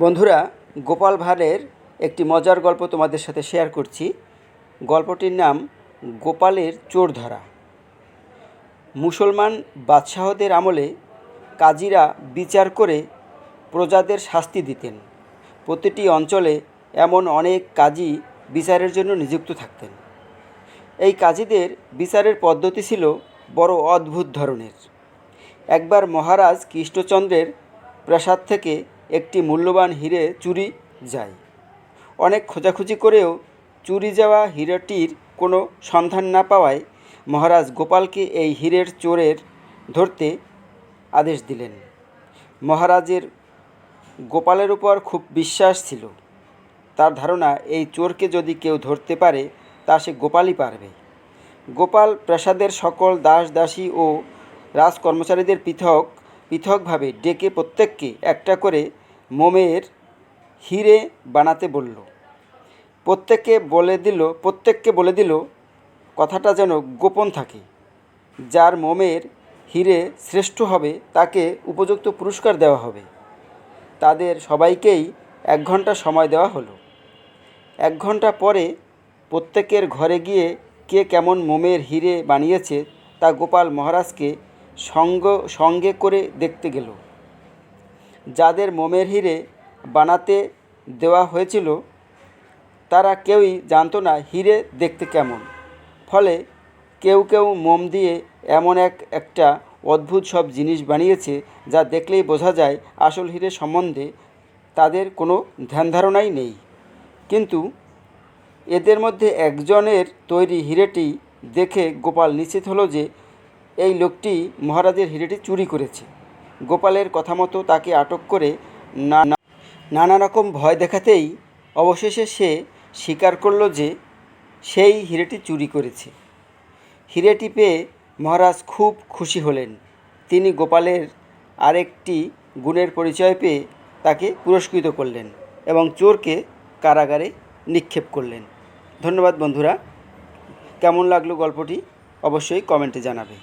বন্ধুরা, গোপাল ভাঁড়ের একটি মজার গল্প তোমাদের সাথে শেয়ার করছি। গল্পটির নাম গোপালের চোর ধরা। মুসলমান বাদশাহদের আমলে কাজীরা বিচার করে প্রজাদের শাস্তি দিতেন। প্রতিটি অঞ্চলে এমন অনেক কাজী বিচারের জন্য নিযুক্ত থাকতেন। এই কাজীদের বিচারের পদ্ধতি ছিল বড় অদ্ভুত ধরনের। একবার মহারাজ কৃষ্ণচন্দ্রের প্রাসাদ থেকে একটি মূল্যবান হিরে চুরি যায়। অনেক খোঁজাখুঁজি করেও চুরি যাওয়া হীরাটির কোনো সন্ধান না পাওয়ায় মহারাজ গোপালকে এই হীরের চোরের ধরতে আদেশ দিলেন। মহারাজের গোপালের উপর খুব বিশ্বাস ছিল। তার ধারণা, এই চোরকে যদি কেউ ধরতে পারে তা সে গোপালই পারবে। গোপাল প্রাসাদের সকল দাস দাসী ও রাজকর্মচারীদের পৃথকভাবে ডেকে প্রত্যেককে একটা করে মোমের হিরে বানাতে বলল। প্রত্যেককে বলে দিল কথাটা যেন গোপন থাকে। যার মোমের হিরে শ্রেষ্ঠ হবে তাকে উপযুক্ত পুরস্কার দেওয়া হবে। তাদের সবাইকেই 1 ঘন্টা সময় দেওয়া হলো। 1 ঘন্টা পরে প্রত্যেকের ঘরে গিয়ে কে কেমন মোমের হিরে বানিয়েছে তা গোপাল মহারাজকে সঙ্গে করে দেখতে গেল। যাদের মোমের হিরে বানাতে দেওয়া হয়েছিল তারা কেউই জানতো না হিরে দেখতে কেমন। ফলে কেউ মোম দিয়ে এমন একটা অদ্ভুত সব জিনিস বানিয়েছে যা দেখলেই বোঝা যায় আসল হিরে সম্বন্ধে তাদের কোনো ধ্যান ধারণাই নেই। কিন্তু এদের মধ্যে একজনের তৈরি হিরেটি দেখে গোপাল নিশ্চিত হলো যে এই লোকটি মহারাজের হিরেটি চুরি করেছে। গোপালের কথা মতো তাকে আটক করে নানা রকম ভয় দেখাতেই অবশেষে সে স্বীকার করল যে সেই হিরেটি চুরি করেছে। হিরেটি পেয়ে মহারাজ খুব খুশি হলেন। তিনি গোপালের আরেকটি গুণের পরিচয় পেয়ে তাকে পুরস্কৃত করলেন এবং চোরকে কারাগারে নিক্ষেপ করলেন। ধন্যবাদ বন্ধুরা। কেমন লাগলো গল্পটি অবশ্যই কমেন্টে জানাবে।